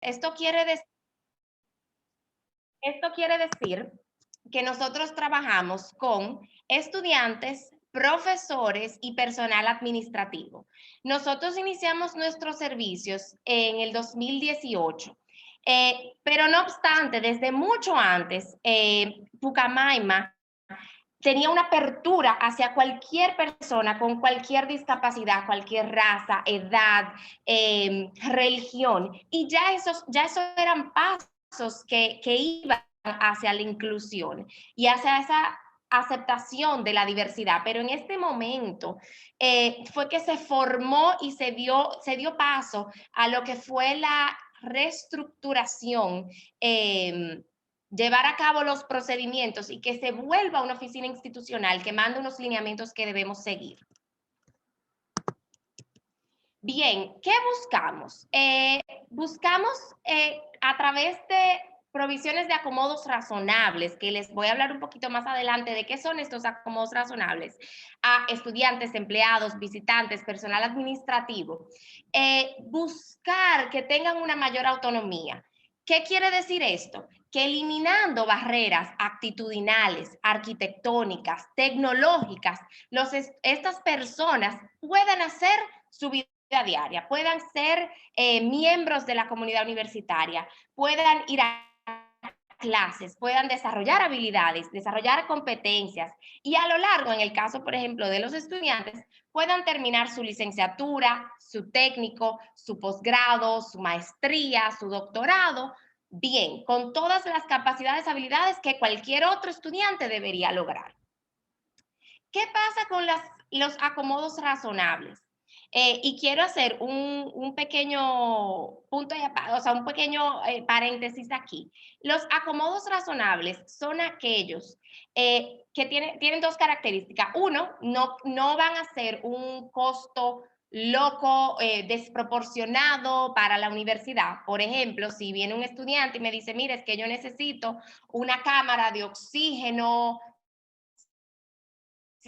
Esto quiere decir Esto quiere decir que nosotros trabajamos con estudiantes, profesores y personal administrativo. Nosotros iniciamos nuestros servicios en el 2018, pero no obstante, desde mucho antes, Pucamaima tenía una apertura hacia cualquier persona con cualquier discapacidad, cualquier raza, edad, religión, y ya esos eran pasos que iban hacia la inclusión y hacia esa aceptación de la diversidad, pero en este momento fue que se formó y se dio paso a lo que fue la reestructuración, llevar a cabo los procedimientos y que se vuelva una oficina institucional que mande unos lineamientos que debemos seguir. Bien, ¿qué buscamos? Buscamos a través de provisiones de acomodos razonables, que les voy a hablar un poquito más adelante de qué son estos acomodos razonables, a estudiantes, empleados, visitantes, personal administrativo. Buscar que tengan una mayor autonomía. ¿Qué quiere decir esto? Que eliminando barreras actitudinales, arquitectónicas, tecnológicas, estas personas puedan hacer su vida diaria, puedan ser miembros de la comunidad universitaria, puedan ir a clases, puedan desarrollar habilidades, desarrollar competencias y a lo largo, en el caso, por ejemplo, de los estudiantes, puedan terminar su licenciatura, su técnico, su posgrado, su maestría, su doctorado, bien, con todas las capacidades, habilidades que cualquier otro estudiante debería lograr. ¿Qué pasa con los acomodos razonables? Y quiero hacer un pequeño punto, o sea, un pequeño paréntesis aquí. Los acomodos razonables son aquellos que tienen dos características. Uno, no van a ser un costo loco, desproporcionado para la universidad. Por ejemplo, si viene un estudiante y me dice, mire, es que yo necesito una cámara de oxígeno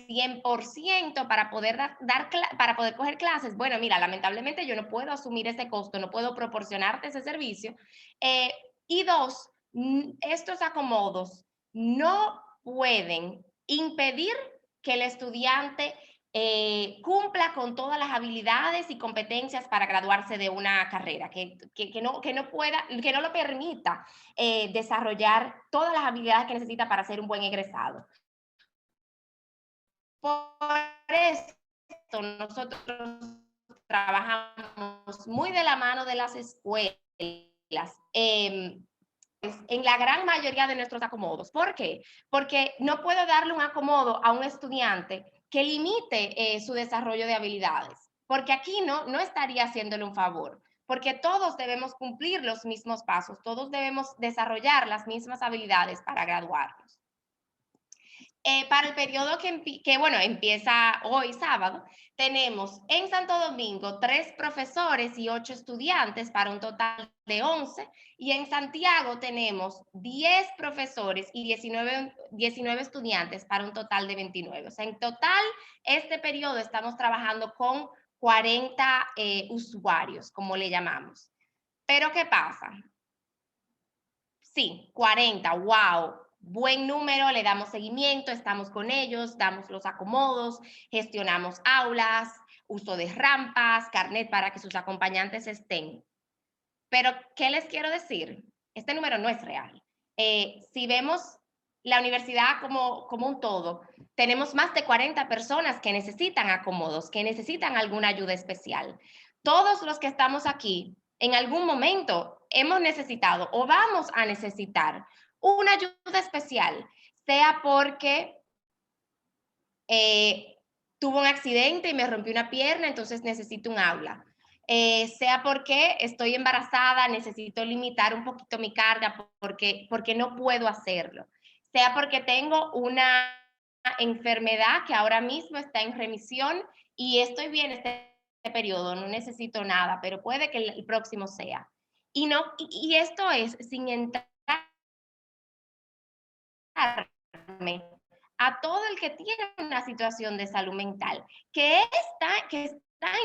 100% para poder coger clases. Bueno, mira, lamentablemente yo no puedo asumir ese costo, no puedo proporcionarte ese servicio. Y dos, estos acomodos no pueden impedir que el estudiante cumpla con todas las habilidades y competencias para graduarse de una carrera, que no lo permita desarrollar todas las habilidades que necesita para ser un buen egresado. Por esto nosotros trabajamos muy de la mano de las escuelas en la gran mayoría de nuestros acomodos. ¿Por qué? Porque no puedo darle un acomodo a un estudiante que limite su desarrollo de habilidades, porque aquí no estaría haciéndole un favor, porque todos debemos cumplir los mismos pasos, todos debemos desarrollar las mismas habilidades para graduarnos. Para el periodo bueno, empieza hoy, sábado, tenemos en Santo Domingo 3 profesores y 8 estudiantes para un total de 11, y en Santiago tenemos 10 profesores y 19 estudiantes para un total de 29. O sea, en total, este periodo estamos trabajando con 40 usuarios, como le llamamos. Pero, ¿qué pasa? Sí, 40, wow, buen número, le damos seguimiento, estamos con ellos, damos los acomodos, gestionamos aulas, uso de rampas, carnet para que sus acompañantes estén. Pero, ¿qué les quiero decir? Este número no es real. Si vemos la universidad como un todo, tenemos más de 40 personas que necesitan acomodos, que necesitan alguna ayuda especial. Todos los que estamos aquí, en algún momento hemos necesitado o vamos a necesitar una ayuda especial, sea porque tuvo un accidente y me rompió una pierna, entonces necesito un aula. Sea porque estoy embarazada, necesito limitar un poquito mi carga porque no puedo hacerlo. Sea porque tengo una enfermedad que ahora mismo está en remisión y estoy bien este periodo, no necesito nada, pero puede que el próximo sea. Y esto es sin entrar a todo el que tiene una situación de salud mental, que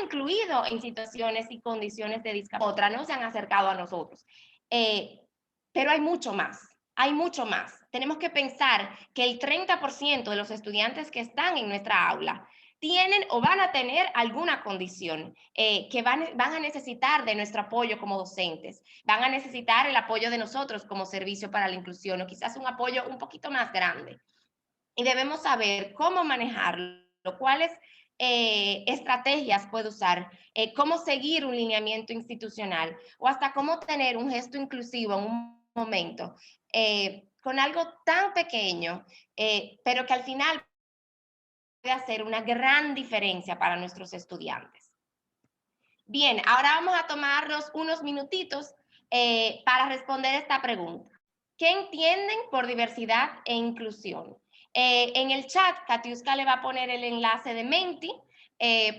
incluidos en situaciones y condiciones de discapacidad. Otras no se han acercado a nosotros. Pero hay mucho más. Hay mucho más. Tenemos que pensar que el 30% de los estudiantes que están en nuestra aula tienen o van a tener alguna condición que van a necesitar de nuestro apoyo como docentes, van a necesitar el apoyo de nosotros como servicio para la inclusión o quizás un apoyo un poquito más grande. Y debemos saber cómo manejarlo, cuáles estrategias puede usar, cómo seguir un lineamiento institucional o hasta cómo tener un gesto inclusivo en un momento con algo tan pequeño, pero que al final puede hacer una gran diferencia para nuestros estudiantes. Bien, ahora vamos a tomarnos unos minutitos para responder esta pregunta. ¿Qué entienden por diversidad e inclusión? En el chat, Katiuska le va a poner el enlace de Menti.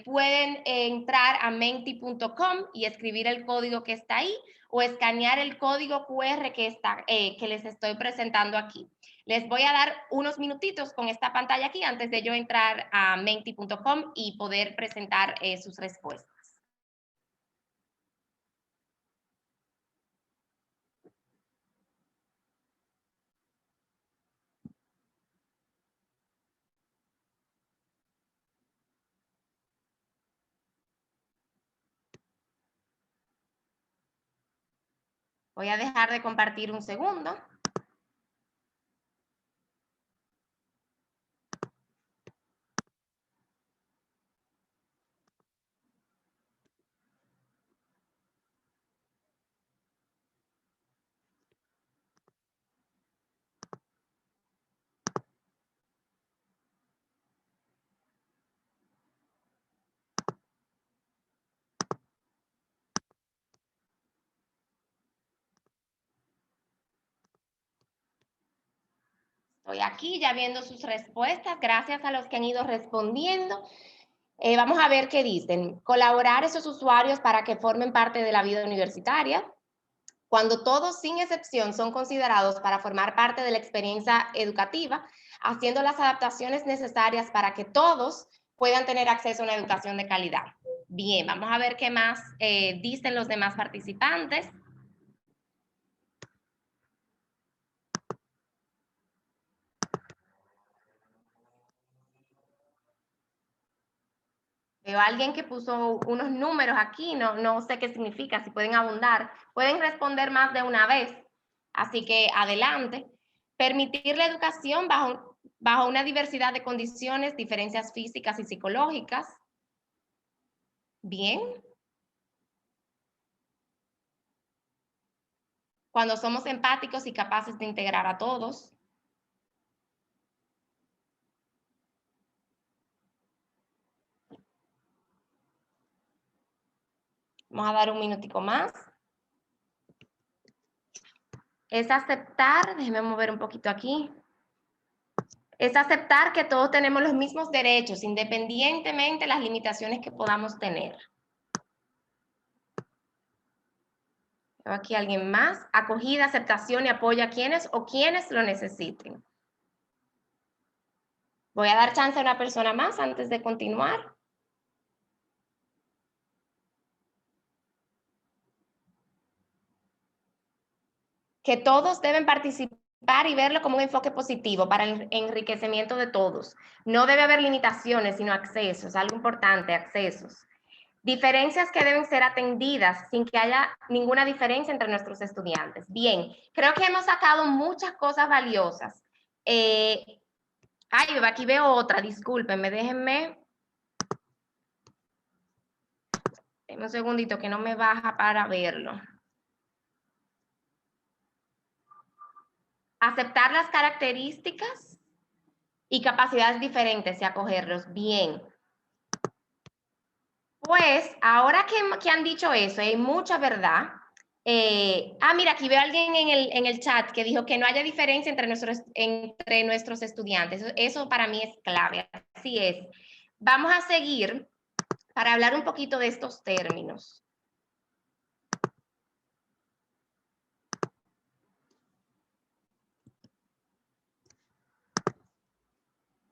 Pueden entrar a menti.com y escribir el código que está ahí o escanear el código QR que les estoy presentando aquí. Les voy a dar unos minutitos con esta pantalla aquí antes de yo entrar a menti.com y poder presentar sus respuestas. Voy a dejar de compartir un segundo. Estoy aquí ya viendo sus respuestas, gracias a los que han ido respondiendo. Vamos a ver qué dicen. Colaborar a esos usuarios para que formen parte de la vida universitaria. Cuando todos, sin excepción, son considerados para formar parte de la experiencia educativa, haciendo las adaptaciones necesarias para que todos puedan tener acceso a una educación de calidad. Bien, vamos a ver qué más dicen los demás participantes. Veo a alguien que puso unos números aquí, no sé qué significa, si pueden abundar. Pueden responder más de una vez, así que adelante. Permitir la educación bajo una diversidad de condiciones, diferencias físicas y psicológicas. Bien. Cuando somos empáticos y capaces de integrar a todos. Vamos a dar un minutico más. Es aceptar, déjenme mover un poquito aquí. Es aceptar que todos tenemos los mismos derechos, independientemente de las limitaciones que podamos tener. Veo aquí alguien más. Acogida, aceptación y apoyo a quienes o quienes lo necesiten. Voy a dar chance a una persona más antes de continuar. Que todos deben participar y verlo como un enfoque positivo para el enriquecimiento de todos. No debe haber limitaciones, sino accesos, algo importante, accesos. Diferencias que deben ser atendidas sin que haya ninguna diferencia entre nuestros estudiantes. Bien, creo que hemos sacado muchas cosas valiosas. Aquí veo otra, discúlpenme, déjenme un segundito que no me baja para verlo. Aceptar las características y capacidades diferentes y acogerlos. Bien. Pues ahora que han dicho eso, hay mucha verdad. Mira, aquí veo a alguien en el chat que dijo que no haya diferencia entre nuestros estudiantes. Eso para mí es clave. Así es. Vamos a seguir para hablar un poquito de estos términos.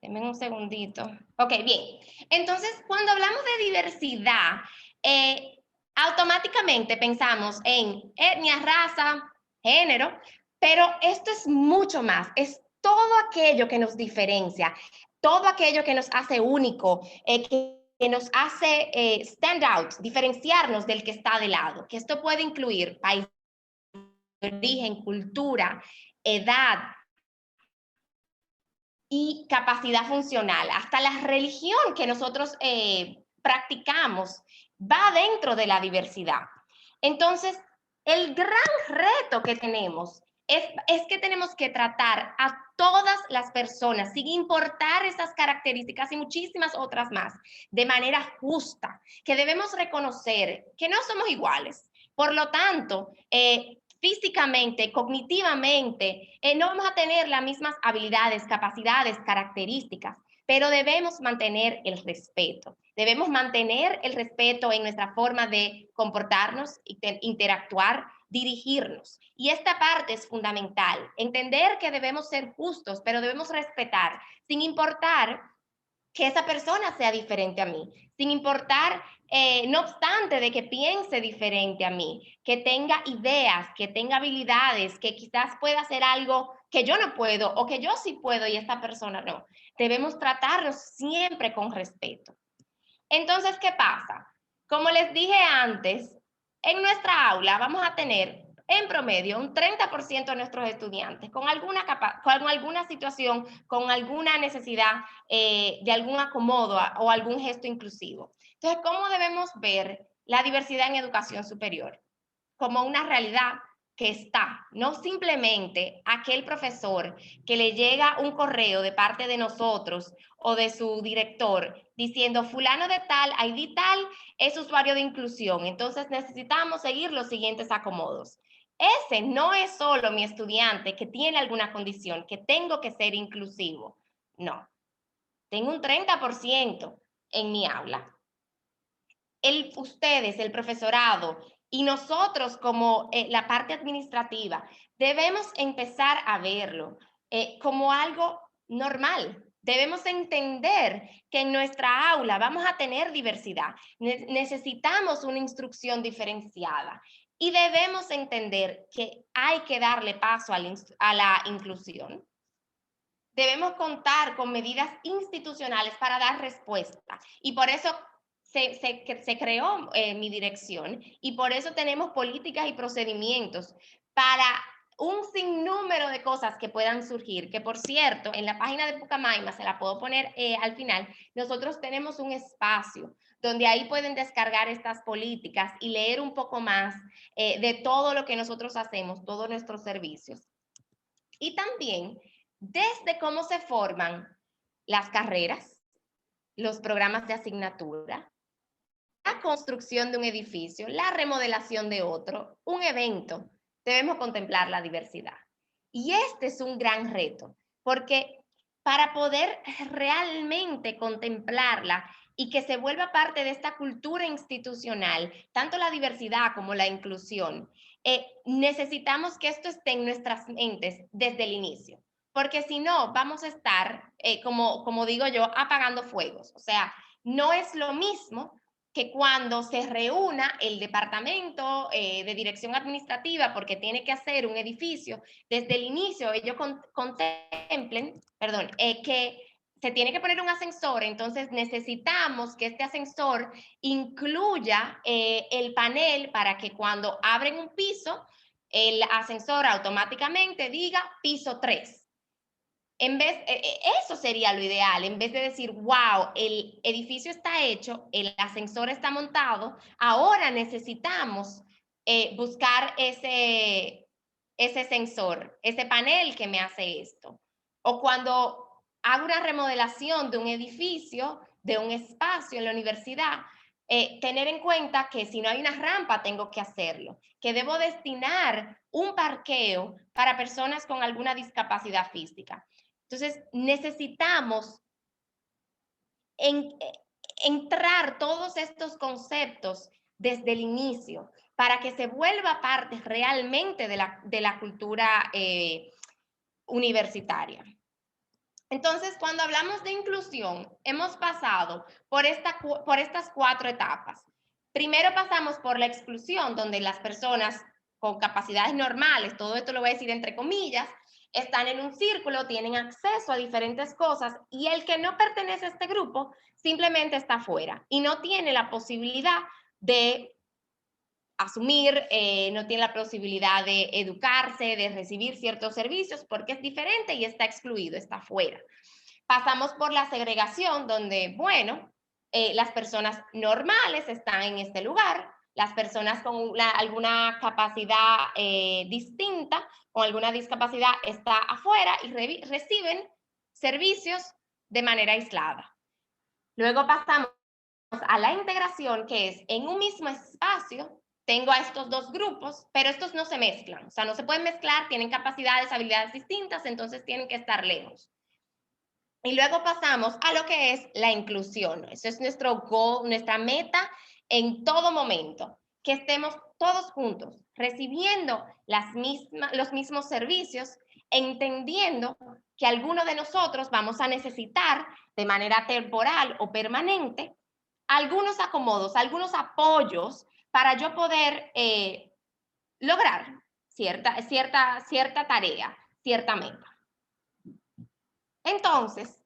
Denme un segundito. Ok, bien. Entonces, cuando hablamos de diversidad, automáticamente pensamos en etnia, raza, género, pero esto es mucho más. Es todo aquello que nos diferencia, todo aquello que nos hace único, que nos hace stand out, diferenciarnos del que está de lado. Que esto puede incluir país de origen, cultura, edad, y capacidad funcional. Hasta la religión que nosotros practicamos va dentro de la diversidad. Entonces, el gran reto que tenemos es que tenemos que tratar a todas las personas, sin importar esas características y muchísimas otras más, de manera justa, que debemos reconocer que no somos iguales. Por lo tanto, físicamente, cognitivamente, no vamos a tener las mismas habilidades, capacidades, características, pero debemos mantener el respeto. Debemos mantener el respeto en nuestra forma de comportarnos, interactuar, dirigirnos. Y esta parte es fundamental. Entender que debemos ser justos, pero debemos respetar, sin importar que esa persona sea diferente a mí, sin importar, no obstante de que piense diferente a mí, que tenga ideas, que tenga habilidades, que quizás pueda hacer algo que yo no puedo o que yo sí puedo y esta persona no. Debemos tratarlos siempre con respeto. Entonces, ¿qué pasa? Como les dije antes, en nuestra aula vamos a tener en promedio un 30% de nuestros estudiantes con alguna situación, con alguna necesidad de algún acomodo o algún gesto inclusivo. Entonces, ¿cómo debemos ver la diversidad en educación superior? Como una realidad que está, no simplemente aquel profesor que le llega un correo de parte de nosotros o de su director diciendo fulano de tal, ID tal, es usuario de inclusión, entonces necesitamos seguir los siguientes acomodos. Ese no es solo mi estudiante que tiene alguna condición, que tengo que ser inclusivo. No, tengo un 30% en mi aula. Ustedes, el profesorado y nosotros como la parte administrativa, debemos empezar a verlo como algo normal. Debemos entender que en nuestra aula vamos a tener diversidad. Necesitamos una instrucción diferenciada y debemos entender que hay que darle paso a la inclusión. Debemos contar con medidas institucionales para dar respuesta. Y por eso se creó mi dirección y por eso tenemos políticas y procedimientos para un sinnúmero de cosas que puedan surgir, que por cierto, en la página de Pucamaima, se la puedo poner al final, nosotros tenemos un espacio donde ahí pueden descargar estas políticas y leer un poco más de todo lo que nosotros hacemos, todos nuestros servicios. Y también desde cómo se forman las carreras, los programas de asignatura, la construcción de un edificio, la remodelación de otro, un evento, debemos contemplar la diversidad. Y este es un gran reto, porque para poder realmente contemplarla y que se vuelva parte de esta cultura institucional, tanto la diversidad como la inclusión, necesitamos que esto esté en nuestras mentes desde el inicio, porque si no, vamos a estar, como digo yo, apagando fuegos. O sea, no es lo mismo que cuando se reúna el departamento de dirección administrativa porque tiene que hacer un edificio, desde el inicio ellos contemplen, perdón, que se tiene que poner un ascensor, entonces necesitamos que este ascensor incluya el panel para que cuando abren un piso, el ascensor automáticamente diga piso 3. Eso sería lo ideal, en vez de decir, wow, el edificio está hecho, el ascensor está montado, ahora necesitamos buscar ese sensor, ese panel que me hace esto. O cuando hago una remodelación de un edificio, de un espacio en la universidad, tener en cuenta que si no hay una rampa tengo que hacerlo, que debo destinar un parqueo para personas con alguna discapacidad física. Entonces, necesitamos entrar todos estos conceptos desde el inicio para que se vuelva parte realmente de la cultura universitaria. Entonces, cuando hablamos de inclusión, hemos pasado por estas 4 etapas. Primero pasamos por la exclusión, donde las personas con capacidades normales, todo esto lo voy a decir entre comillas, están en un círculo, tienen acceso a diferentes cosas y el que no pertenece a este grupo simplemente está fuera y no tiene la posibilidad de asumir, no tiene la posibilidad de educarse, de recibir ciertos servicios porque es diferente y está excluido, está fuera. Pasamos por la segregación, donde, bueno, las personas normales están en este lugar, las personas con alguna capacidad distinta, con alguna discapacidad, está afuera y reciben servicios de manera aislada. Luego pasamos a la integración, que es en un mismo espacio, tengo a estos dos grupos, pero estos no se mezclan, o sea, no se pueden mezclar, tienen capacidades, habilidades distintas, entonces tienen que estar lejos. Y luego pasamos a lo que es la inclusión. Eso es nuestro goal, nuestra meta en todo momento, que estemos todos juntos, recibiendo los mismos servicios, entendiendo que algunos de nosotros vamos a necesitar de manera temporal o permanente algunos acomodos, algunos apoyos para yo poder lograr cierta tarea, cierta meta. Entonces,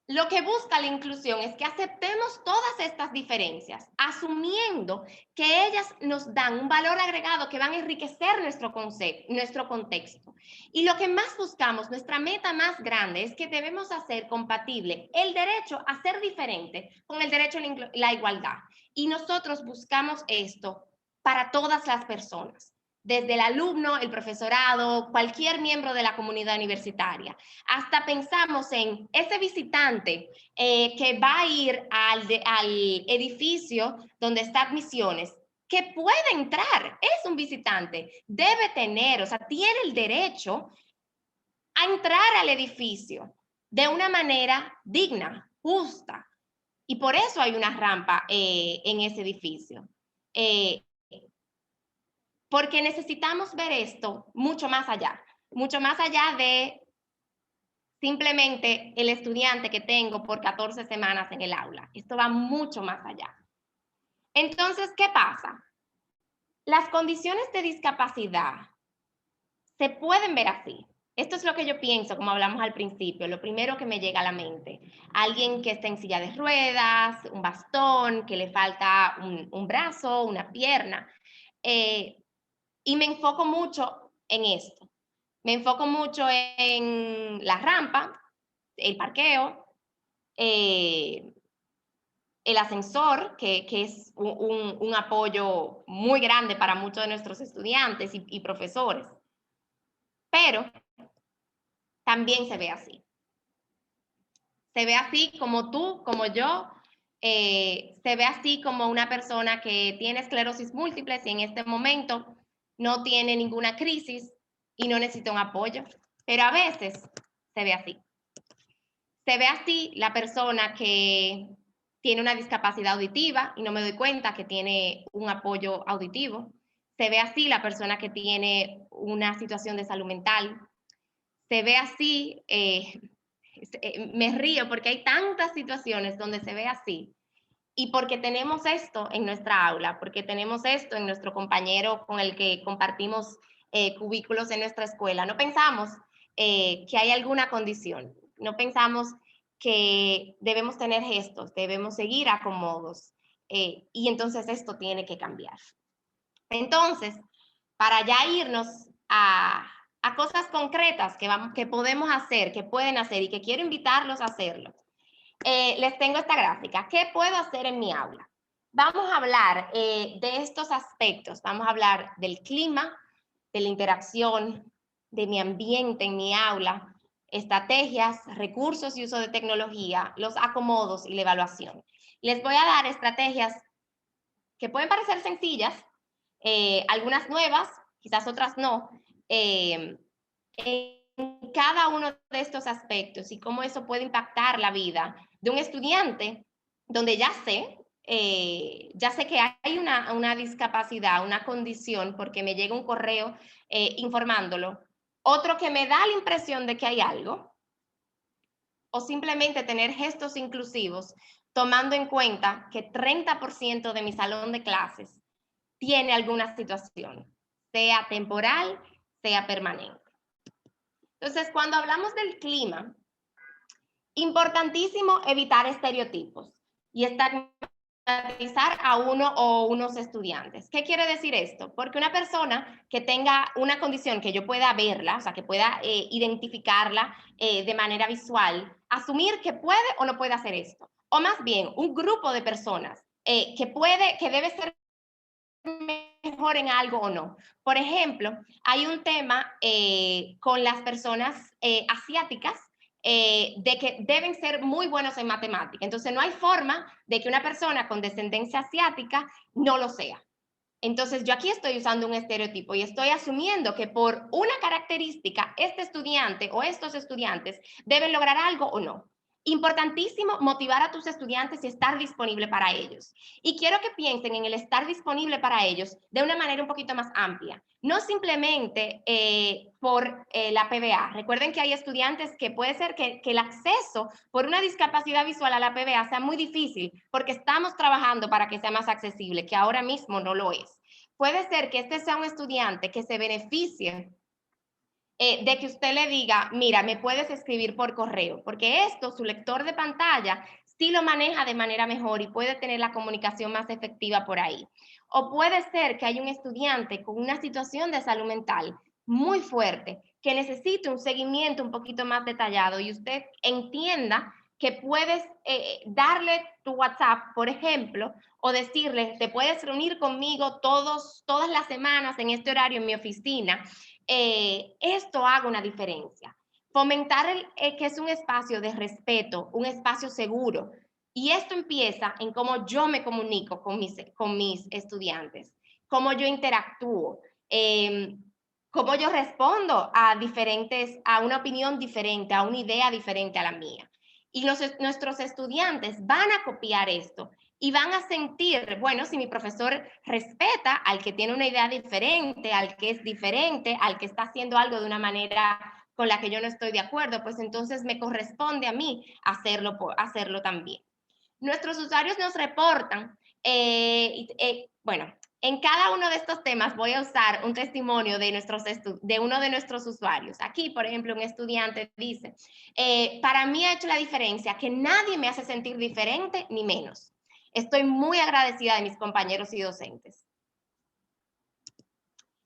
lo que busca la inclusión es que aceptemos todas estas diferencias, asumiendo que ellas nos dan un valor agregado que van a enriquecer nuestro concepto, nuestro contexto. Y lo que más buscamos, nuestra meta más grande, es que debemos hacer compatible el derecho a ser diferente con el derecho a la igualdad. Y nosotros buscamos esto para todas las personas, desde el alumno, el profesorado, cualquier miembro de la comunidad universitaria. Hasta pensamos en ese visitante que va a ir al edificio donde está admisiones, que puede entrar, es un visitante, debe tener, o sea, tiene el derecho a entrar al edificio de una manera digna, justa. Y por eso hay una rampa en ese edificio. Porque necesitamos ver esto mucho más allá de simplemente el estudiante que tengo por 14 semanas en el aula. Esto va mucho más allá. Entonces, ¿qué pasa? Las condiciones de discapacidad se pueden ver así. Esto es lo que yo pienso, como hablamos al principio, lo primero que me llega a la mente. Alguien que está en silla de ruedas, un bastón, que le falta un brazo, una pierna. Y me enfoco mucho en esto. Me enfoco mucho en la rampa, el parqueo, el ascensor, que es un apoyo muy grande para muchos de nuestros estudiantes y profesores. Pero también se ve así. Se ve así como tú, como yo, se ve así como una persona que tiene esclerosis múltiple y en este momento no tiene ninguna crisis y no necesita un apoyo. Pero a veces se ve así. Se ve así la persona que tiene una discapacidad auditiva y no me doy cuenta que tiene un apoyo auditivo. Se ve así la persona que tiene una situación de salud mental. Se ve así, me río porque hay tantas situaciones donde se ve así. Y porque tenemos esto en nuestra aula, porque tenemos esto en nuestro compañero con el que compartimos cubículos en nuestra escuela. No pensamos que hay alguna condición, no pensamos que debemos tener gestos, debemos seguir acomodos. Y entonces esto tiene que cambiar. Entonces, para ya irnos a cosas concretas que podemos hacer, que pueden hacer y que quiero invitarlos a hacerlo. Les tengo esta gráfica. ¿Qué puedo hacer en mi aula? Vamos a hablar de estos aspectos. Vamos a hablar del clima, de la interacción, de mi ambiente en mi aula, estrategias, recursos y uso de tecnología, los acomodos y la evaluación. Les voy a dar estrategias que pueden parecer sencillas, algunas nuevas, quizás otras no, en cada uno de estos aspectos y cómo eso puede impactar la vida de un estudiante donde ya sé que hay una discapacidad, una condición, porque me llega un correo informándolo. Otro que me da la impresión de que hay algo. o simplemente tener gestos inclusivos, tomando en cuenta que 30% de mi salón de clases tiene alguna situación, sea temporal, sea permanente. Entonces, cuando hablamos del clima, importantísimo evitar estereotipos y estigmatizar a uno o unos estudiantes. ¿Qué quiere decir esto? Porque una persona que tenga una condición que yo pueda verla, o sea, que pueda identificarla de manera visual, asumir que puede o no puede hacer esto. O más bien, un grupo de personas que debe ser mejor en algo o no. Por ejemplo, hay un tema con las personas asiáticas de que deben ser muy buenos en matemática. Entonces, no hay forma de que una persona con descendencia asiática no lo sea. Entonces, yo aquí estoy usando un estereotipo y estoy asumiendo que por una característica, este estudiante o estos estudiantes deben lograr algo o no. Importantísimo motivar a tus estudiantes y estar disponible para ellos. Y quiero que piensen en el estar disponible para ellos de una manera un poquito más amplia, no simplemente por la PBA. Recuerden que hay estudiantes que puede ser que el acceso por una discapacidad visual a la PBA sea muy difícil porque estamos trabajando para que sea más accesible, que ahora mismo no lo es. Puede ser que este sea un estudiante que se beneficie de que usted le diga, mira, me puedes escribir por correo, porque esto, su lector de pantalla, sí lo maneja de manera mejor y puede tener la comunicación más efectiva por ahí. O puede ser que hay un estudiante con una situación de salud mental muy fuerte, que necesite un seguimiento un poquito más detallado y usted entienda que puedes darle tu WhatsApp, por ejemplo, o decirle, te puedes reunir conmigo todas las semanas en este horario en mi oficina. Esto haga una diferencia. Fomentar que es un espacio de respeto, un espacio seguro. Y esto empieza en cómo yo me comunico con mis estudiantes, cómo yo interactúo, cómo yo respondo a una opinión diferente, a una idea diferente a la mía. Y nuestros estudiantes van a copiar esto y van a sentir, bueno, si mi profesor respeta al que tiene una idea diferente, al que es diferente, al que está haciendo algo de una manera con la que yo no estoy de acuerdo, pues entonces me corresponde a mí hacerlo también. Nuestros usuarios nos reportan, bueno, en cada uno de estos temas voy a usar un testimonio de uno de nuestros usuarios. Aquí, por ejemplo, un estudiante dice, para mí ha hecho la diferencia que nadie me hace sentir diferente ni menos. Estoy muy agradecida de mis compañeros y docentes.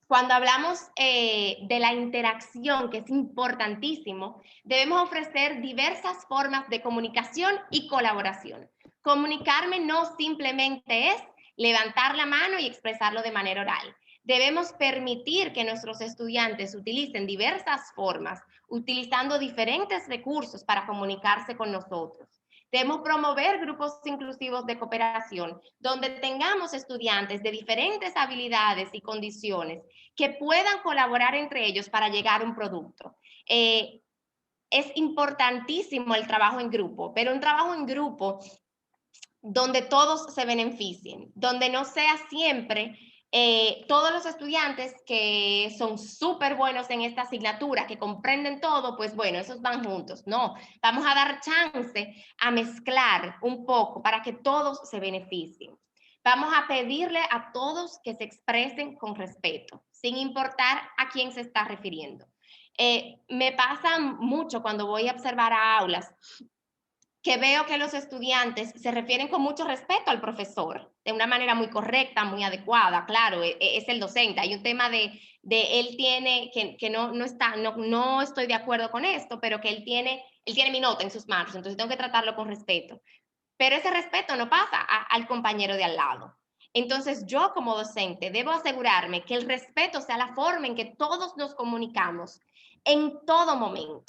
Cuando hablamos de la interacción, que es importantísimo, debemos ofrecer diversas formas de comunicación y colaboración. Comunicarme no simplemente es levantar la mano y expresarlo de manera oral. Debemos permitir que nuestros estudiantes utilicen diversas formas, utilizando diferentes recursos para comunicarse con nosotros. Debemos promover grupos inclusivos de cooperación, donde tengamos estudiantes de diferentes habilidades y condiciones que puedan colaborar entre ellos para llegar a un producto. Es importantísimo el trabajo en grupo, pero un trabajo en grupo donde todos se beneficien, donde no sea siempre todos los estudiantes que son súper buenos en esta asignatura, que comprenden todo, pues bueno, esos van juntos. No, vamos a dar chance a mezclar un poco para que todos se beneficien. Vamos a pedirle a todos que se expresen con respeto, sin importar a quién se está refiriendo. Me pasa mucho cuando voy a observar a aulas que veo que los estudiantes se refieren con mucho respeto al profesor, de una manera muy correcta, muy adecuada, claro, es el docente. Hay un tema de él tiene, que no estoy de acuerdo con esto, pero que él tiene mi nota en sus manos, entonces tengo que tratarlo con respeto. Pero ese respeto no pasa al compañero de al lado. Entonces yo como docente debo asegurarme que el respeto sea la forma en que todos nos comunicamos en todo momento.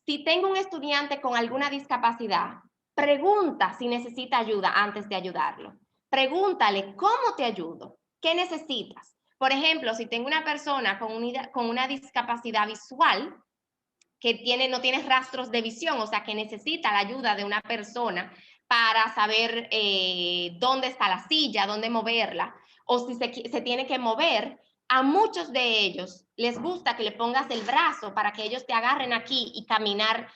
Si tengo un estudiante con alguna discapacidad, pregunta si necesita ayuda antes de ayudarlo. Pregúntale, ¿cómo te ayudo? ¿Qué necesitas? Por ejemplo, si tengo una persona con una discapacidad visual, que no tiene rastros de visión, o sea, que necesita la ayuda de una persona para saber dónde está la silla, dónde moverla, o si se tiene que mover, A muchos de ellos les gusta que le pongas el brazo para que ellos te agarren aquí y caminar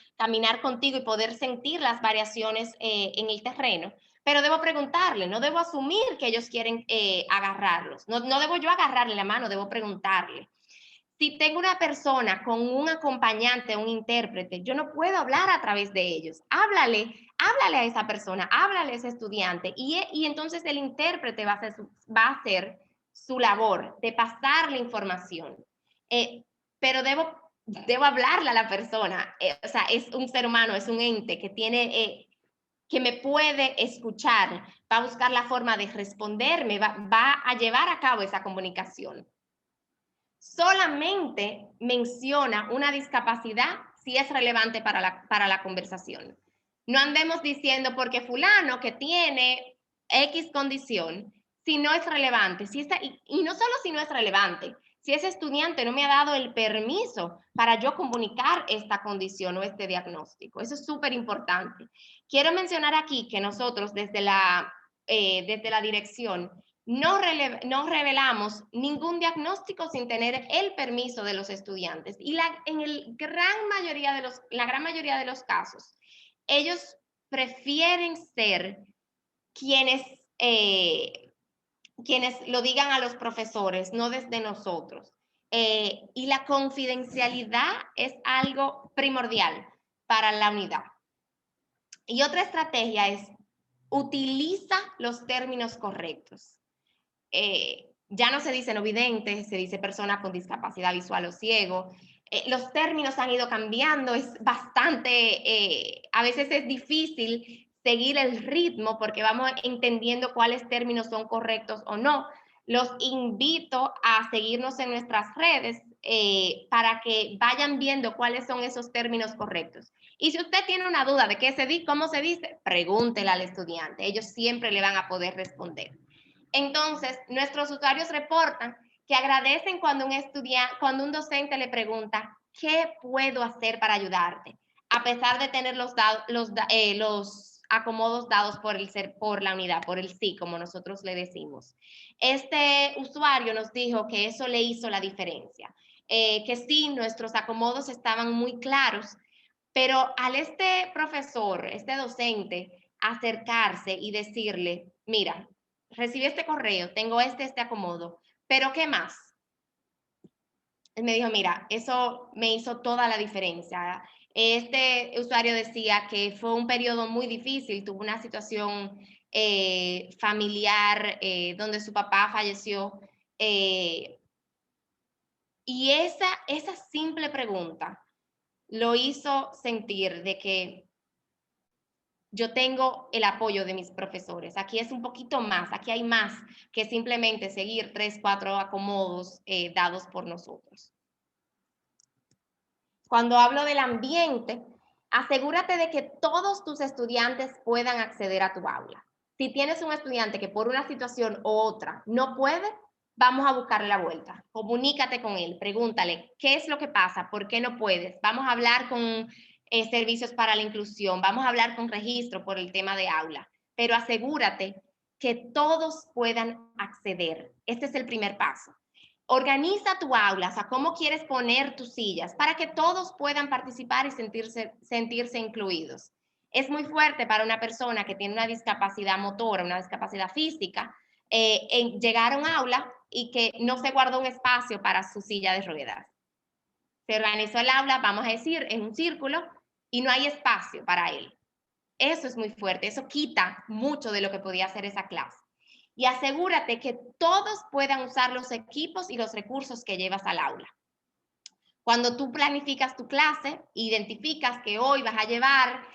contigo y poder sentir las variaciones en el terreno. Pero debo preguntarle, no debo asumir que ellos quieren agarrarlos. No debo yo agarrarle la mano, debo preguntarle. Si tengo una persona con un acompañante, un intérprete, yo no puedo hablar a través de ellos. Háblale a esa persona, háblale a ese estudiante y entonces el intérprete va a hacer su labor de pasar la información. Pero debo hablarle a la persona. O sea, es un ser humano, es un ente que tiene, que me puede escuchar, va a buscar la forma de responderme, va a llevar a cabo esa comunicación. Solamente menciona una discapacidad si es relevante para la conversación. No andemos diciendo porque fulano que tiene X condición, si no es relevante, y no solo si no es relevante, si ese estudiante no me ha dado el permiso para yo comunicar esta condición o este diagnóstico. Eso es súper importante. Quiero mencionar aquí que nosotros desde la dirección no revelamos ningún diagnóstico sin tener el permiso de los estudiantes. Y la gran mayoría de los casos, ellos prefieren ser quienes lo digan a los profesores, no desde nosotros. Y la confidencialidad es algo primordial para la unidad. Y otra estrategia es utiliza los términos correctos. Ya no se dice no vidente, se dice persona con discapacidad visual o ciego. Los términos han ido cambiando, es bastante, a veces es difícil seguir el ritmo porque vamos entendiendo cuáles términos son correctos o no. Los invito a seguirnos en nuestras redes para que vayan viendo cuáles son esos términos correctos. Y si usted tiene una duda de cómo se dice, pregúntele al estudiante. Ellos siempre le van a poder responder. Entonces, nuestros usuarios reportan que agradecen cuando un docente le pregunta, ¿qué puedo hacer para ayudarte? A pesar de tener los acomodos dados por la unidad, por el sí, como nosotros le decimos. Este usuario nos dijo que eso le hizo la diferencia, que sí, nuestros acomodos estaban muy claros, pero al este profesor, este docente, acercarse y decirle, mira, recibí este correo, tengo este acomodo, pero ¿qué más? Él me dijo, mira, eso me hizo toda la diferencia. Este usuario decía que fue un periodo muy difícil, tuvo una situación familiar donde su papá falleció. Y esa simple pregunta lo hizo sentir de que yo tengo el apoyo de mis profesores. Aquí es un poquito más, aquí hay más que simplemente seguir 3, 4 acomodos dados por nosotros. Cuando hablo del ambiente, asegúrate de que todos tus estudiantes puedan acceder a tu aula. Si tienes un estudiante que por una situación u otra no puede, vamos a buscarle la vuelta. Comunícate con él, pregúntale, ¿qué es lo que pasa? ¿Por qué no puedes? Vamos a hablar con servicios para la inclusión, vamos a hablar con registro por el tema de aula, pero asegúrate que todos puedan acceder. Este es el primer paso. Organiza tu aula, o sea, cómo quieres poner tus sillas para que todos puedan participar y sentirse incluidos. Es muy fuerte para una persona que tiene una discapacidad motora, una discapacidad física, en llegar a un aula y que no se guardó un espacio para su silla de ruedas. Se organizó el aula, vamos a decir, en un círculo y no hay espacio para él. Eso es muy fuerte, eso quita mucho de lo que podía hacer esa clase. Y asegúrate que todos puedan usar los equipos y los recursos que llevas al aula. Cuando tú planificas tu clase, identificas que hoy vas a llevar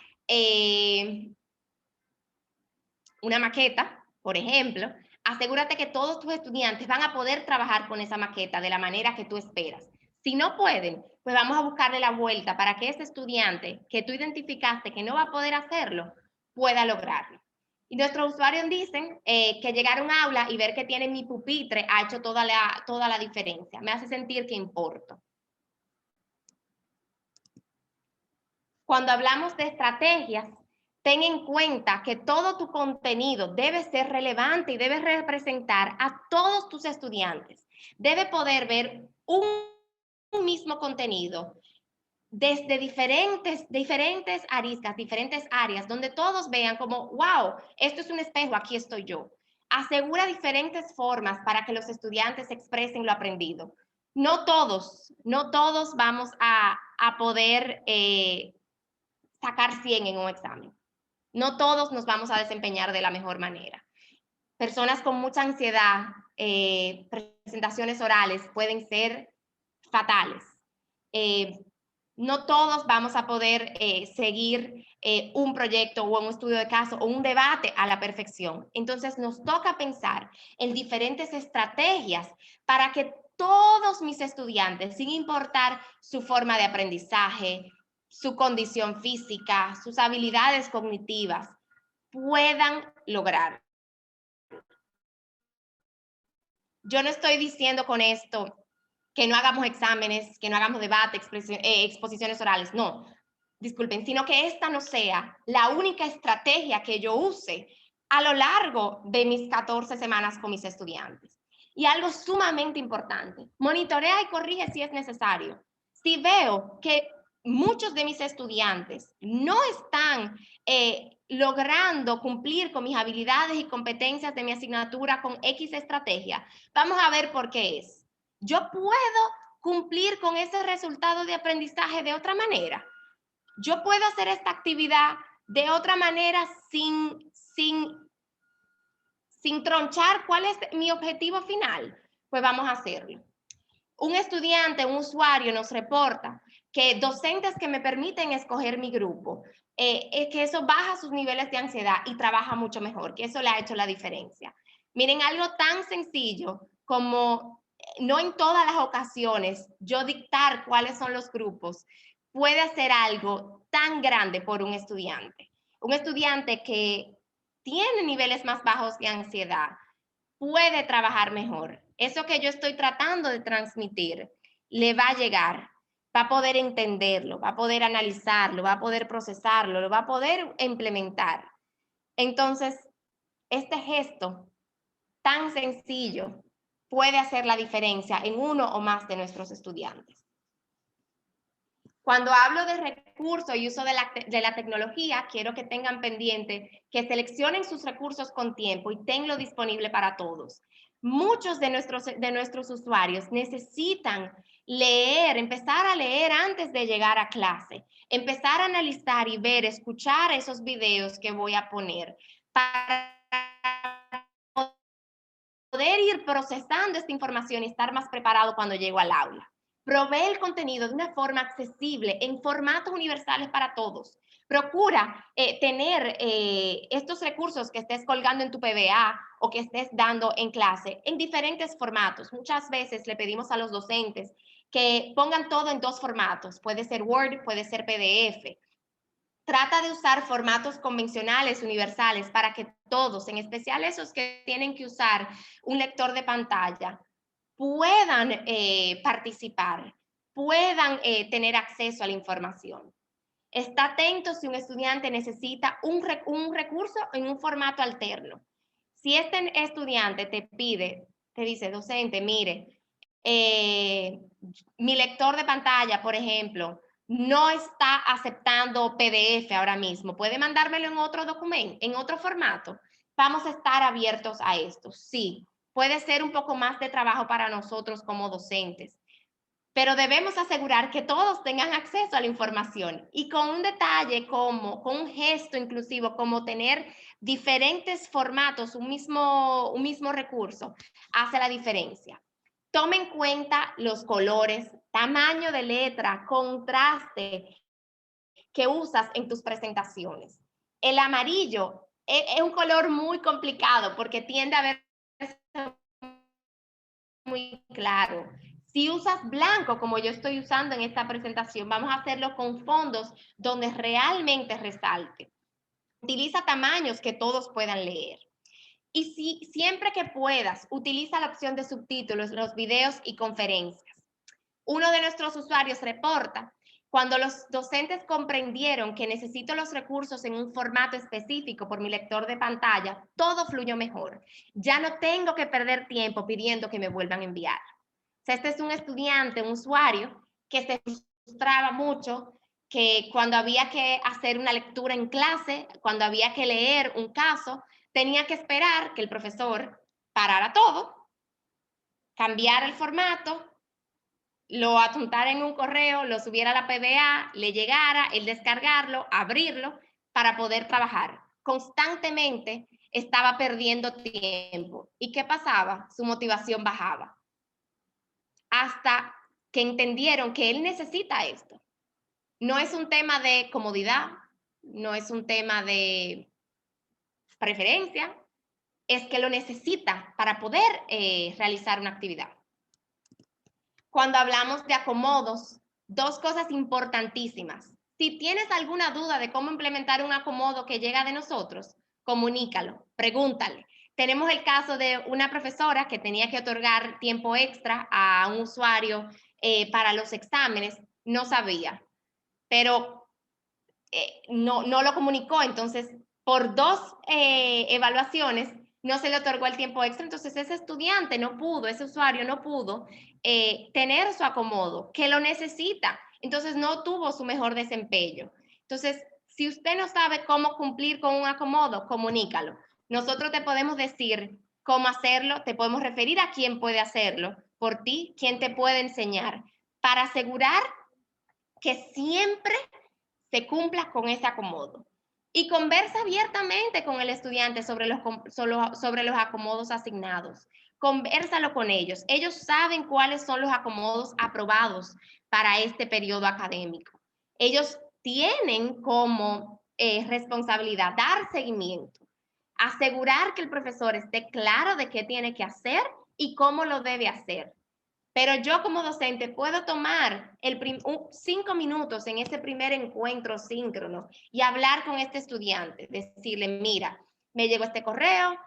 una maqueta, por ejemplo, asegúrate que todos tus estudiantes van a poder trabajar con esa maqueta de la manera que tú esperas. Si no pueden, pues vamos a buscarle la vuelta para que ese estudiante que tú identificaste que no va a poder hacerlo, pueda lograrlo. Y nuestros usuarios dicen que llegar a un aula y ver que tienen mi pupitre ha hecho toda la diferencia. Me hace sentir que importo. Cuando hablamos de estrategias, ten en cuenta que todo tu contenido debe ser relevante y debe representar a todos tus estudiantes. debe poder ver un mismo contenido desde diferentes aristas, diferentes áreas, donde todos vean como, wow, esto es un espejo, aquí estoy yo. Asegura diferentes formas para que los estudiantes expresen lo aprendido. No todos vamos a poder sacar 100 en un examen. No todos nos vamos a desempeñar de la mejor manera. Personas con mucha ansiedad, presentaciones orales pueden ser fatales. No todos vamos a poder seguir un proyecto o un estudio de caso o un debate a la perfección. Entonces nos toca pensar en diferentes estrategias para que todos mis estudiantes, sin importar su forma de aprendizaje, su condición física, sus habilidades cognitivas, puedan lograr. Yo no estoy diciendo con esto que no hagamos exámenes, que no hagamos debate, exposiciones orales, no, disculpen, sino que esta no sea la única estrategia que yo use a lo largo de mis 14 semanas con mis estudiantes. Y algo sumamente importante, monitorea y corrige si es necesario. Si veo que muchos de mis estudiantes no están logrando cumplir con mis habilidades y competencias de mi asignatura con X estrategia, vamos a ver por qué es. Yo puedo cumplir con ese resultado de aprendizaje de otra manera. Yo puedo hacer esta actividad de otra manera sin tronchar cuál es mi objetivo final. Pues vamos a hacerlo. Un estudiante, un usuario nos reporta que docentes que me permiten escoger mi grupo, que eso baja sus niveles de ansiedad y trabaja mucho mejor, que eso le ha hecho la diferencia. Miren, algo tan sencillo como no en todas las ocasiones yo dictar cuáles son los grupos puede hacer algo tan grande por un estudiante. Un estudiante que tiene niveles más bajos de ansiedad puede trabajar mejor. Eso que yo estoy tratando de transmitir le va a llegar, va a poder entenderlo, va a poder analizarlo, va a poder procesarlo, lo va a poder implementar. Entonces, este gesto tan sencillo puede hacer la diferencia en uno o más de nuestros estudiantes. Cuando hablo de recursos y uso de la tecnología, quiero que tengan pendiente que seleccionen sus recursos con tiempo y tenlo disponible para todos. Muchos de nuestros usuarios necesitan leer, empezar a leer antes de llegar a clase, empezar a analizar y ver, escuchar esos videos que voy a poner para poder ir procesando esta información y estar más preparado cuando llego al aula. Provee el contenido de una forma accesible, en formatos universales para todos. Procura tener estos recursos que estés colgando en tu PBA o que estés dando en clase en diferentes formatos. Muchas veces le pedimos a los docentes que pongan todo en 2 formatos. Puede ser Word, puede ser PDF. Trata de usar formatos convencionales, universales, para que todos, en especial esos que tienen que usar un lector de pantalla, puedan participar, puedan tener acceso a la información. Está atento si un estudiante necesita un recurso en un formato alterno. Si este estudiante te dice, docente, mire, mi lector de pantalla, por ejemplo, no está aceptando PDF ahora mismo, puede mandármelo en otro documento, en otro formato. Vamos a estar abiertos a esto. Sí, puede ser un poco más de trabajo para nosotros como docentes, pero debemos asegurar que todos tengan acceso a la información y con un detalle como, con un gesto inclusivo, como tener diferentes formatos, un mismo recurso, hace la diferencia. Tome en cuenta los colores, tamaño de letra, contraste que usas en tus presentaciones. El amarillo es un color muy complicado porque tiende a verse muy claro. Si usas blanco, como yo estoy usando en esta presentación, vamos a hacerlo con fondos donde realmente resalte. Utiliza tamaños que todos puedan leer. Y si siempre que puedas, utiliza la opción de subtítulos, los videos y conferencias. Uno de nuestros usuarios reporta Cuando los docentes comprendieron que necesito los recursos en un formato específico por mi lector de pantalla, todo fluyó mejor. Ya no tengo que perder tiempo pidiendo que me vuelvan a enviar. O sea, este es un estudiante, un usuario que se frustraba mucho, que cuando había que hacer una lectura en clase, cuando había que leer un caso, tenía que esperar que el profesor parara todo, cambiara el formato, lo adjuntara en un correo, lo subiera a la PDA, le llegara, el descargarlo, abrirlo para poder trabajar. Constantemente estaba perdiendo tiempo. ¿Y qué pasaba? Su motivación bajaba. Hasta que entendieron que él necesita esto. No es un tema de comodidad, no es un tema de preferencia, es que lo necesita para poder realizar una actividad. Cuando hablamos de acomodos, dos cosas importantísimas. Si tienes alguna duda de cómo implementar un acomodo que llega de nosotros, comunícalo, pregúntale. Tenemos el caso de una profesora que tenía que otorgar tiempo extra a un usuario para los exámenes, no sabía, pero no lo comunicó, entonces por dos evaluaciones no se le otorgó el tiempo extra, entonces ese estudiante no pudo, ese usuario no pudo tener su acomodo, que lo necesita, entonces no tuvo su mejor desempeño. Entonces, si usted no sabe cómo cumplir con un acomodo, comunícalo. Nosotros te podemos decir cómo hacerlo, te podemos referir a quién puede hacerlo por ti, quién te puede enseñar, para asegurar que siempre se cumpla con ese acomodo. Y conversa abiertamente con el estudiante sobre los acomodos asignados. Convérsalo con ellos. Ellos saben cuáles son los acomodos aprobados para este periodo académico. Ellos tienen como responsabilidad dar seguimiento, asegurar que el profesor esté claro de qué tiene que hacer y cómo lo debe hacer. Pero yo como docente puedo tomar 5 minutos en ese primer encuentro síncrono y hablar con este estudiante, decirle, mira, me llegó este correo,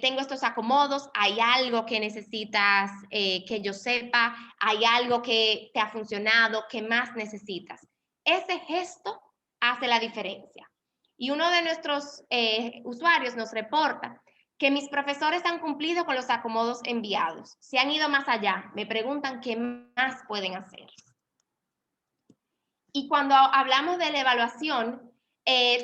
tengo estos acomodos, hay algo que necesitas que yo sepa, hay algo que te ha funcionado, ¿qué más necesitas? Ese gesto hace la diferencia. Y uno de nuestros usuarios nos reporta que mis profesores han cumplido con los acomodos enviados. Se han ido más allá. Me preguntan qué más pueden hacer. Y cuando hablamos de la evaluación,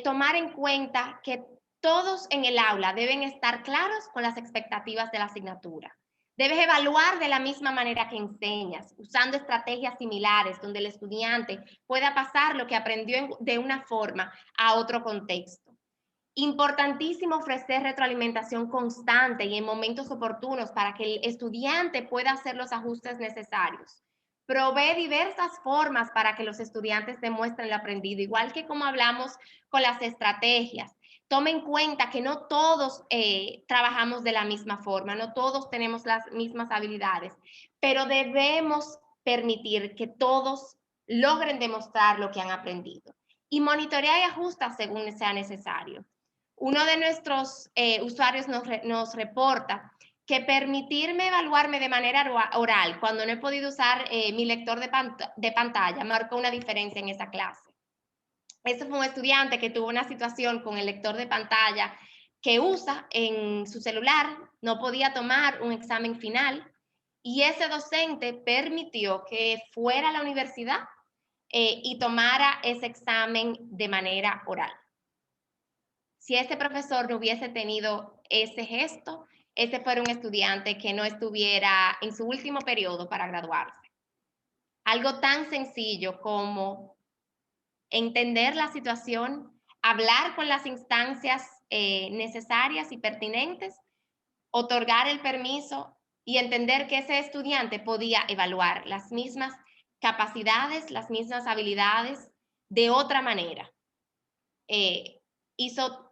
tomar en cuenta que todos en el aula deben estar claros con las expectativas de la asignatura. Debes evaluar de la misma manera que enseñas, usando estrategias similares donde el estudiante pueda pasar lo que aprendió de una forma a otro contexto. Importantísimo ofrecer retroalimentación constante y en momentos oportunos para que el estudiante pueda hacer los ajustes necesarios. Provee diversas formas para que los estudiantes demuestren lo aprendido, igual que como hablamos con las estrategias. Tome en cuenta que no todos trabajamos de la misma forma, no todos tenemos las mismas habilidades, pero debemos permitir que todos logren demostrar lo que han aprendido y monitorea y ajusta según sea necesario. Uno de nuestros usuarios nos reporta que permitirme evaluarme de manera oral cuando no he podido usar mi lector de pantalla marcó una diferencia en esa clase. Este fue un estudiante que tuvo una situación con el lector de pantalla que usa en su celular, no podía tomar un examen final y ese docente permitió que fuera a la universidad y tomara ese examen de manera oral. Si este profesor no hubiese tenido ese gesto, ese fuera un estudiante que no estuviera en su último periodo para graduarse. Algo tan sencillo como entender la situación, hablar con las instancias necesarias y pertinentes, otorgar el permiso y entender que ese estudiante podía evaluar las mismas capacidades, las mismas habilidades de otra manera. Hizo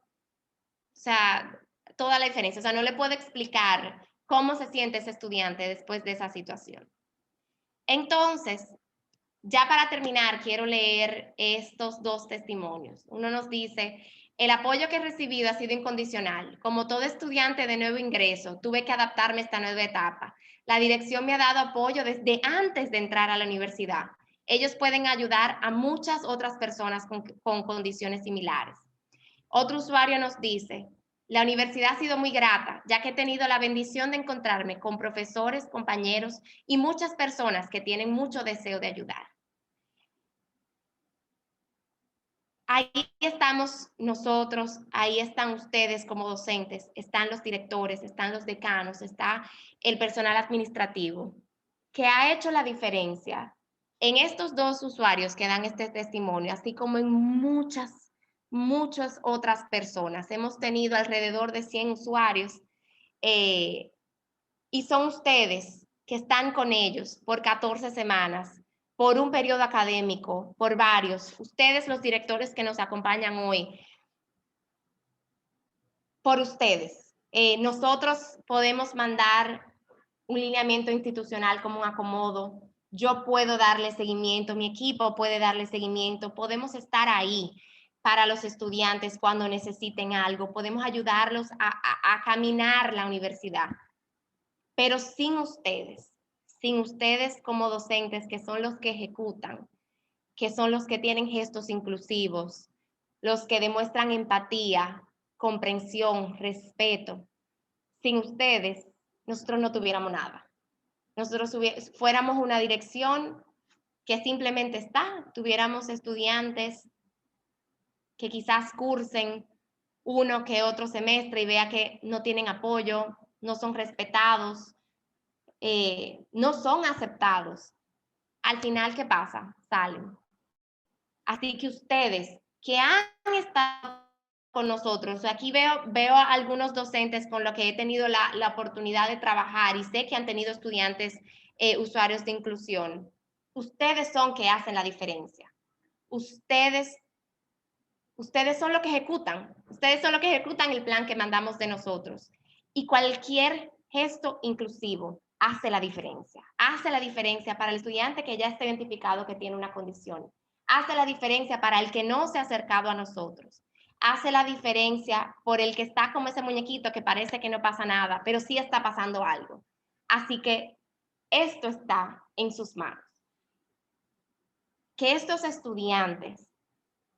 toda la diferencia. O sea, no le puedo explicar cómo se siente ese estudiante después de esa situación. Entonces, ya para terminar, quiero leer estos dos testimonios. Uno nos dice, el apoyo que he recibido ha sido incondicional. Como todo estudiante de nuevo ingreso, tuve que adaptarme a esta nueva etapa. La dirección me ha dado apoyo desde antes de entrar a la universidad. ellos pueden ayudar a muchas otras personas con condiciones similares. Otro usuario nos dice, la universidad ha sido muy grata, ya que he tenido la bendición de encontrarme con profesores, compañeros y muchas personas que tienen mucho deseo de ayudar. Ahí estamos nosotros, ahí están ustedes como docentes, están los directores, están los decanos, está el personal administrativo, que ha hecho la diferencia en estos dos usuarios que dan este testimonio, así como en muchas otras personas. Hemos tenido alrededor de 100 usuarios y son ustedes que están con ellos por 14 semanas, por un periodo académico, por varios. Ustedes, los directores que nos acompañan hoy, por ustedes. Nosotros podemos mandar un lineamiento institucional como un acomodo. Yo puedo darle seguimiento, mi equipo puede darle seguimiento. Podemos estar ahí para los estudiantes cuando necesiten algo. Podemos ayudarlos a caminar la universidad. Pero sin ustedes como docentes, que son los que ejecutan, que son los que tienen gestos inclusivos, los que demuestran empatía, comprensión, respeto. Sin ustedes, nosotros no tuviéramos nada. Nosotros fuéramos una dirección que simplemente está, tuviéramos estudiantes que quizás cursen uno que otro semestre y vea que no tienen apoyo, no son respetados, no son aceptados. Al final, ¿qué pasa? Salen. Así que ustedes que han estado con nosotros, aquí veo a algunos docentes con los que he tenido la oportunidad de trabajar y sé que han tenido estudiantes usuarios de inclusión. Ustedes son que hacen la diferencia. Ustedes son los que ejecutan. Ustedes son los que ejecutan el plan que mandamos de nosotros. Y cualquier gesto inclusivo hace la diferencia. Hace la diferencia para el estudiante que ya está identificado que tiene una condición. Hace la diferencia para el que no se ha acercado a nosotros. Hace la diferencia por el que está como ese muñequito que parece que no pasa nada, pero sí está pasando algo. Así que esto está en sus manos. Que estos estudiantes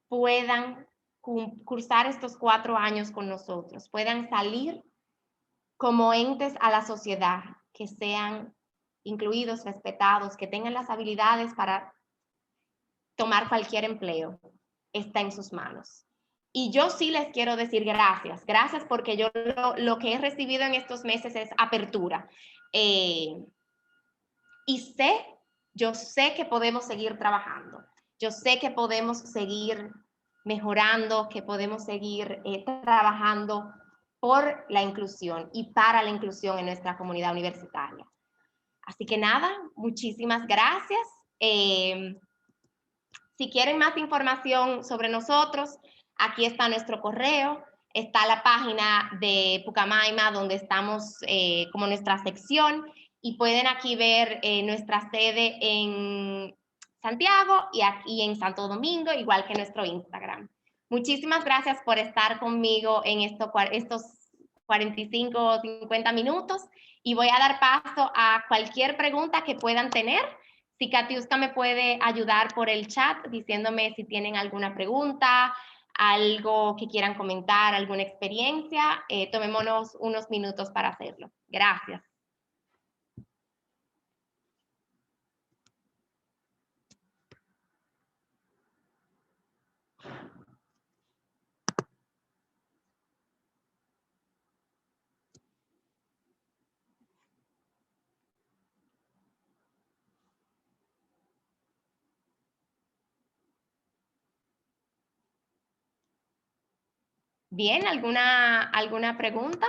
puedan cursar estos 4 años con nosotros, puedan salir como entes a la sociedad, que sean incluidos, respetados, que tengan las habilidades para tomar cualquier empleo, está en sus manos. Y yo sí les quiero decir gracias porque yo lo que he recibido en estos meses es apertura. Y yo sé que podemos seguir trabajando, yo sé que podemos seguir mejorando, que podemos seguir trabajando por la inclusión y para la inclusión en nuestra comunidad universitaria. Así que nada, muchísimas gracias. Si quieren más información sobre nosotros, aquí está nuestro correo, está la página de Pucamaima donde estamos como nuestra sección y pueden aquí ver nuestra sede en Santiago y aquí en Santo Domingo, igual que nuestro Instagram. Muchísimas gracias por estar conmigo en estos 45 o 50 minutos y voy a dar paso a cualquier pregunta que puedan tener. Si Katiuska me puede ayudar por el chat diciéndome si tienen alguna pregunta, algo que quieran comentar, alguna experiencia, tomémonos unos minutos para hacerlo. Gracias. Bien, ¿alguna pregunta?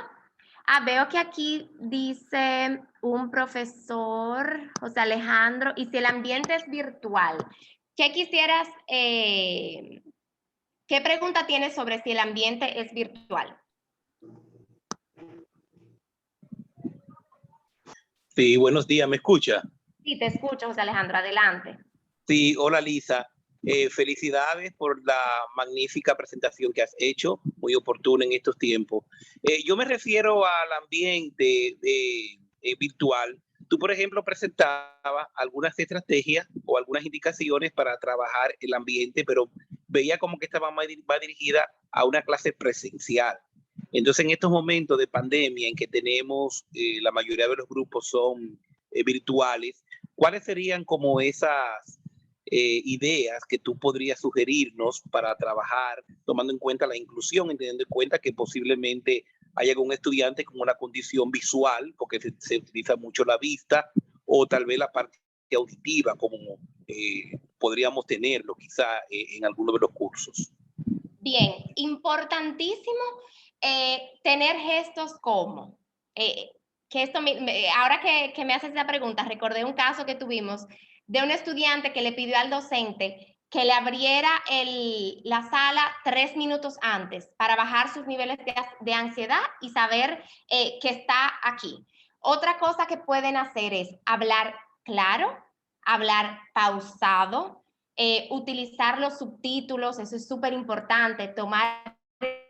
Veo que aquí dice un profesor, José Alejandro, y si el ambiente es virtual, ¿qué quisieras, qué pregunta tienes sobre si el ambiente es virtual? Sí, buenos días, ¿me escucha? Sí, te escucho, José Alejandro, adelante. Sí, hola Lisa. Felicidades por la magnífica presentación que has hecho, muy oportuna en estos tiempos. Yo me refiero al ambiente virtual. Tú, por ejemplo, presentabas algunas estrategias o algunas indicaciones para trabajar el ambiente, pero veía como que estaba más dirigida a una clase presencial. Entonces, en estos momentos de pandemia en que tenemos, la mayoría de los grupos son virtuales, ¿cuáles serían como esas ideas que tú podrías sugerirnos para trabajar, tomando en cuenta la inclusión, teniendo en cuenta que posiblemente hay algún estudiante con una condición visual, porque se utiliza mucho la vista, o tal vez la parte auditiva, como podríamos tenerlo quizá en alguno de los cursos? Bien, importantísimo tener gestos como, que esto ahora que me haces esa pregunta, recordé un caso que tuvimos de un estudiante que le pidió al docente que le abriera la sala 3 minutos antes para bajar sus niveles de ansiedad y saber que está aquí. Otra cosa que pueden hacer es hablar claro, hablar pausado, utilizar los subtítulos, eso es súper importante, tomar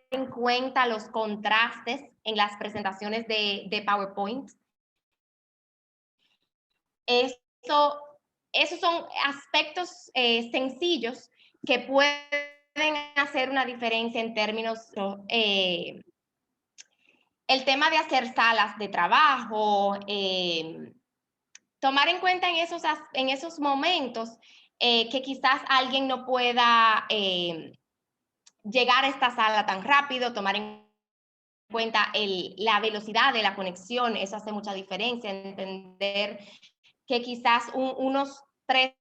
en cuenta los contrastes en las presentaciones de PowerPoint. Esos son aspectos sencillos que pueden hacer una diferencia en términos, el tema de hacer salas de trabajo, tomar en cuenta en esos momentos que quizás alguien no pueda llegar a esta sala tan rápido, tomar en cuenta la velocidad de la conexión, eso hace mucha diferencia, entender que quizás unos 3,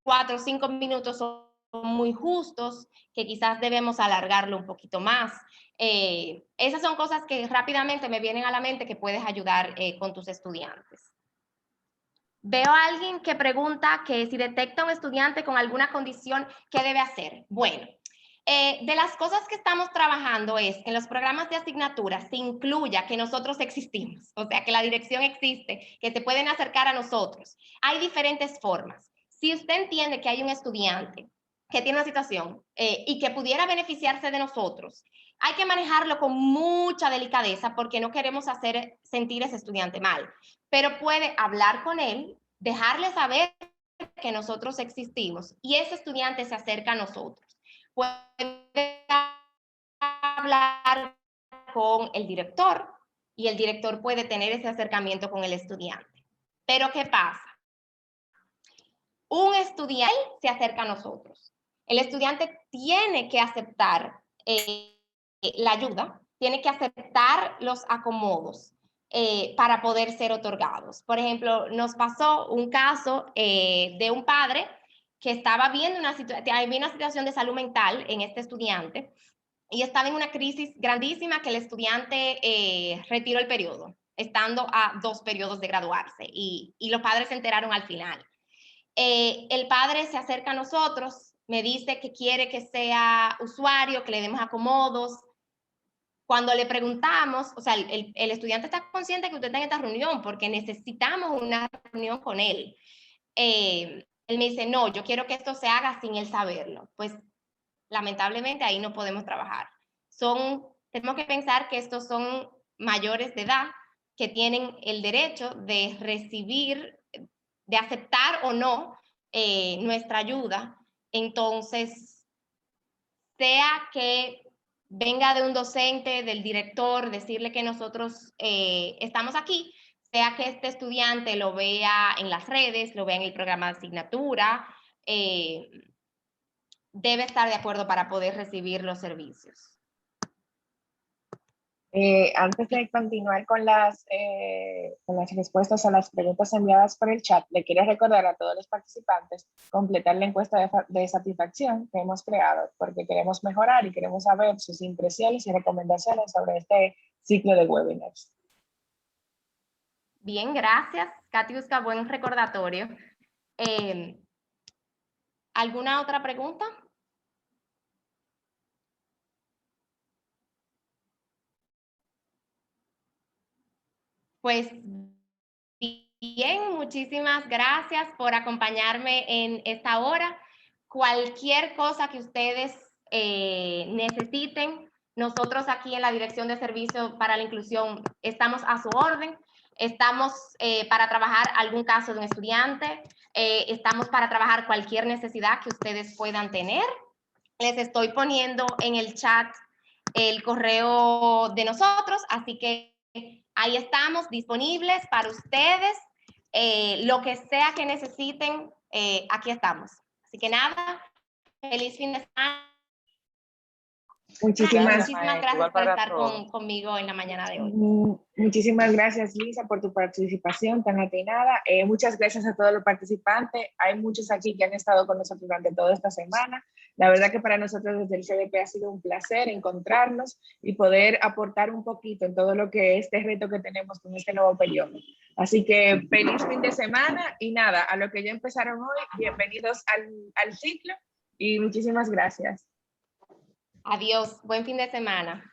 4, 5 minutos son muy justos, que quizás debemos alargarlo un poquito más. Esas son cosas que rápidamente me vienen a la mente que puedes ayudar con tus estudiantes. Veo a alguien que pregunta que si detecta un estudiante con alguna condición, ¿qué debe hacer? Bueno, de las cosas que estamos trabajando es que en los programas de asignatura se incluya que nosotros existimos, o sea, que la dirección existe, que se pueden acercar a nosotros. Hay diferentes formas. Si usted entiende que hay un estudiante que tiene una situación y que pudiera beneficiarse de nosotros, hay que manejarlo con mucha delicadeza porque no queremos hacer sentir a ese estudiante mal, pero puede hablar con él, dejarle saber que nosotros existimos y ese estudiante se acerca a nosotros. Puede hablar con el director y el director puede tener ese acercamiento con el estudiante. Pero ¿qué pasa? Un estudiante se acerca a nosotros. El estudiante tiene que aceptar la ayuda, tiene que aceptar los acomodos para poder ser otorgados. Por ejemplo, nos pasó un caso de un padre que estaba viendo había una situación de salud mental en este estudiante y estaba en una crisis grandísima que el estudiante retiró el periodo, estando a 2 periodos de graduarse y los padres se enteraron al final. El padre se acerca a nosotros, me dice que quiere que sea usuario, que le demos acomodos. Cuando le preguntamos, o sea, el estudiante está consciente que usted está en esta reunión porque necesitamos una reunión con él. Él me dice, no, yo quiero que esto se haga sin él saberlo. Pues lamentablemente ahí no podemos trabajar. Tenemos que pensar que estos son mayores de edad que tienen el derecho de recibir, de aceptar o no nuestra ayuda. Entonces, sea que venga de un docente, del director, decirle que nosotros estamos aquí, sea que este estudiante lo vea en las redes, lo vea en el programa de asignatura, debe estar de acuerdo para poder recibir los servicios. Antes de continuar con las respuestas a las preguntas enviadas por el chat, le quiero recordar a todos los participantes completar la encuesta de satisfacción que hemos creado, porque queremos mejorar y queremos saber sus impresiones y recomendaciones sobre este ciclo de webinars. Bien, gracias, Katiuska, buen recordatorio. ¿Alguna otra pregunta? Pues bien, muchísimas gracias por acompañarme en esta hora. Cualquier cosa que ustedes necesiten, nosotros aquí en la Dirección de Servicio para la Inclusión estamos a su orden. Estamos para trabajar algún caso de un estudiante, estamos para trabajar cualquier necesidad que ustedes puedan tener. Les estoy poniendo en el chat el correo de nosotros, así que ahí estamos disponibles para ustedes. Lo que sea que necesiten, aquí estamos. Así que nada, feliz fin de semana. Muchísimas Gracias por estar conmigo en la mañana de hoy. Muchísimas gracias, Lisa, por tu participación tan atinada. Muchas gracias a todos los participantes. Hay muchos aquí que han estado con nosotros durante toda esta semana. La verdad que para nosotros desde el CDP ha sido un placer encontrarnos y poder aportar un poquito en todo lo que es este reto que tenemos con este nuevo periodo. Así que feliz fin de semana y nada, a lo que ya empezaron hoy, bienvenidos al ciclo y muchísimas gracias. Adiós, buen fin de semana.